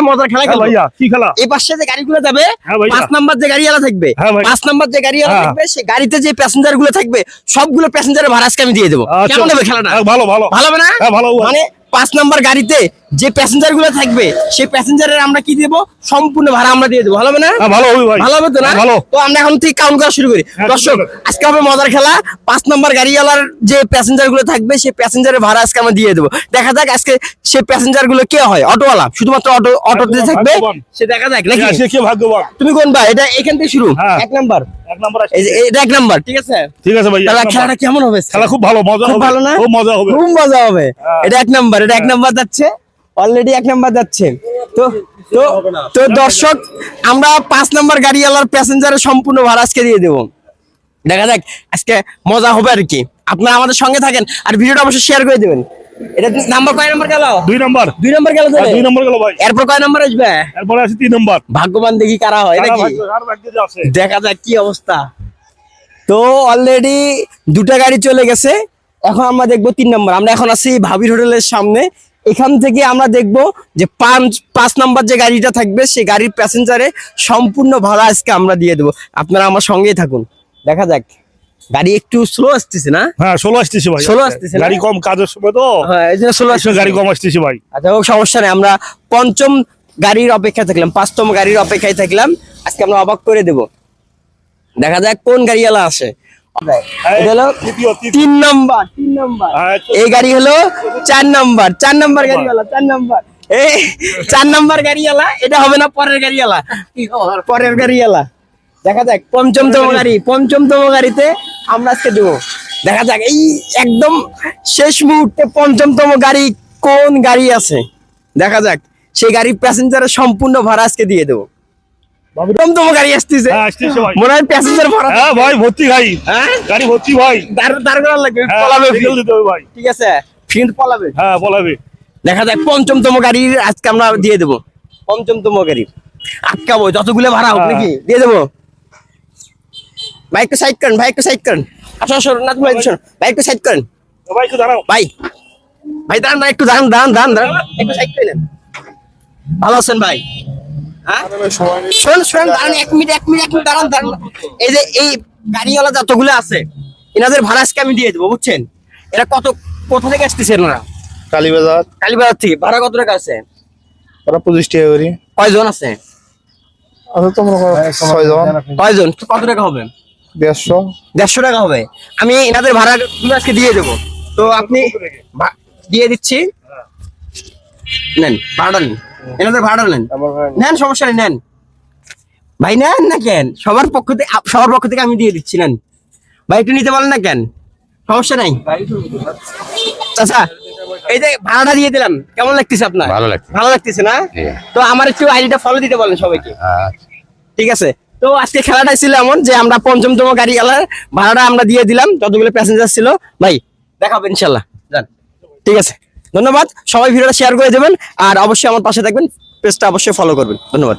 মজার খেলা ভাইয়া কি খেলা? এই পাশে যে গাড়িগুলো যাবে 5 নাম্বার যে গাড়িওয়ালা থাকবে 5 নাম্বার যে গাড়িওয়ালা থাকবে সে গাড়িতে যে প্যাসেঞ্জার গুলো থাকবে সবগুলো প্যাসেঞ্জারের ভাড়া আজকে আমি দিয়ে দেবো। কেমন হবে খেলাটা? ভালো ভালো ভালো হবে না? মানে 5 নাম্বার গাড়িতে যে প্যাসেঞ্জার গুলো থাকবে সেই প্যাসেঞ্জারের আমরা কি দেবো? সম্পূর্ণ ভাড়া আমরা দিয়ে দেবো। ভালো হবে না? ভালো হবে ভাই। ভালো হবে তো না? তো আমরা এখন থেকে কাউন্ট করা শুরু করি। দর্শক আজকে হবে মজার খেলা। 5 নাম্বার গাড়িওয়ালার যে প্যাসেঞ্জার গুলো থাকবে সেই প্যাসেঞ্জারের ভাড়া আজকে আমরা দিয়ে দেবো। দেখা যাক আজকে সেই প্যাসেঞ্জার গুলো কে হয়? অটোওয়ালা, শুধুমাত্র অটোতে থাকবে সে। দেখা যাক নাকি কে ভাগ্যবান। তুমি কোন ভাই? এটা এখান থেকে শুরু। 1 নাম্বার এটা 1 নাম্বার। ঠিক আছে ঠিক আছে ভাই। তাহলে খেলাটা কেমন হবে? খেলা খুব ভালো, মজা হবে। ভালো না? খুব মজা হবে, খুব মজা হবে। এটা 1 নাম্বার, এটা 1 নাম্বার যাচ্ছে অলরেডি। 1 নাম্বার যাচ্ছে। তো তো তো দর্শক আমরা 5 নাম্বার গাড়িওয়ালার প্যাসেঞ্জারের সম্পূর্ণ ভাড়া আজকে দিয়ে দেবো। দেখা যাক আজকে মজা হবে আর কি। আপনারা আমাদের সঙ্গে থাকেন আর ভিডিওটা অবশ্যই শেয়ার করে দেবেন। এটা নাম্বার কয় নাম্বার গেল? 2 নাম্বার। 2 নাম্বার গেল তো? 2 নাম্বার গেল ভাই। এরপর কয় নাম্বার আসবে? এরপর আছে 3 নাম্বার। ভাগ্যবান দেখি কারা হয় নাকি। দেখা যাক কি অবস্থা। তো অলরেডি 2টা গাড়ি চলে গেছে। এখন আমরা দেখবো 3 নাম্বার। আমরা এখন আছি ভাবির হোটেলের সামনে। এখান থেকে আমরা দেখবো যে 5 নাম্বার যে গাড়িটা থাকবে সেই গাড়ির প্যাসেঞ্জারে সম্পূর্ণ ভাড়া আজকে আমরা দিয়ে দেবো। আপনারা আমার সঙ্গেই থাকুন। দেখা যাক। গাড়ি একটু স্লো আসতেছে না? হ্যাঁ স্লো আসতেছে ভাই। স্লো আসতেছে, গাড়ি কম কাজের সময় তো। হ্যাঁ এই জন্য স্লো আসতেছে, গাড়ি কম আসতেছে ভাই। আচ্ছা হোক, সমস্যা নেই। আমরা 5ম গাড়ির অপেক্ষায় থাকলাম, 5তম গাড়ির অপেক্ষায় থাকলাম। আজকে আমরা অবাক করে দেব। দেখা যাক কোন গাড়িওয়ালা আসে। এটা হলো 3 নাম্বার। 3 নাম্বার। এই গাড়ি হলো 4 নাম্বার। 4 নাম্বার গাড়িওয়ালা। 4 নাম্বার। এই 4 নাম্বার গাড়িওয়ালা। এটা হবে না পরের গাড়িওয়ালা? পরের গাড়িওয়ালা। দেখা যাক 5মতম গাড়ি। 5মতম গাড়িতে আমরা আজকে দেবো। দেখা যাক এই একদম শেষ মুহূর্তে 5মতম গাড়ি কোন গাড়ি আছে। দেখা যাক সেই গাড়ির প্যাসেঞ্জারের সম্পূর্ণ ভাড়া আজকে দিয়ে দেবো। 5মতম গাড়ি আসতেছে। মনে হয় প্যাসেঞ্জার ভরা। হ্যাঁ ভাই ভর্তি গাড়ি। হ্যাঁ গাড়ি ভর্তি ভাই। দাঁড় করা লাগবে, পলাবে দিতে হবে ভাই। ঠিক আছে ফিন্দ পলাবে। হ্যাঁ পলাবে। দেখা যাক 5মতম গাড়ি আজকে আমরা দিয়ে দেবো। 5মতম গাড়ি আটকাবো, যতগুলো ভাড়া হোক নাকি দিয়ে দেবো। ভাই একটু সাইড করেন, ভাই একটু সাইড করেন। আসো আসো না তুমি ভাই একটু সাইড করেন। ভাই একটু দাঁড়াও ভাই। ভাই দাঁড়ান না, একটু দাঁড়ান একটু সাইড করে নেন। ভালো আছেন ভাই? হ্যাঁ শোন দাঁড়ান 1 মিনিট দাঁড়ান। এই যে এই গাড়িওয়ালা যতগুলো আছে এনাদের ভাড়া আজকে আমি দিয়ে দেবো, বুঝছেন? এরা কোথা থেকে আসতেছে? এনারা কালীবাজার থেকে। ভাড়া কত টাকা আছে? 25 টাকা করে। কয়জন আছে? তোমরা 6 জন। কয়জন? কত টাকা হবে? 150 টাকা হবে। আমি এনাদের ভাড়া আজকে দিয়ে দেবো। তো আপনি দিয়ে দিচ্ছি। নেন ভাড়াটা নেন, এনাদের ভাড়াটা নেন। সমস্যা নেই, নেন ভাই, নেন না কেন? সবার পক্ষ থেকে আমি দিয়ে দিচ্ছি। নেন ভাই, একটু নিতে পারেন না কেন? সমস্যা নাই। আচ্ছা এই যে ভাড়াটা দিয়ে দিলাম, কেমন লাগতেছে আপনার? ভালো লাগতেছে না? তো আমার একটু আইডিটা ফলো দিতে বলেন সবাইকে। ঠিক আছে। তো আজকে খেলাটা ছিল এমন যে আমরা 5মতম গাড়িওয়ালার ভাড়াটা আমরা দিয়ে দিলাম, যতগুলো প্যাসেঞ্জার ছিল। ভাই দেখাবো ইনশাল্লাহ। যান, ঠিক আছে, ধন্যবাদ। সবাই ভিডিওটা শেয়ার করে দেবেন আর অবশ্যই আমার পাশে থাকবেন, পেজটা অবশ্যই ফলো করবেন। ধন্যবাদ।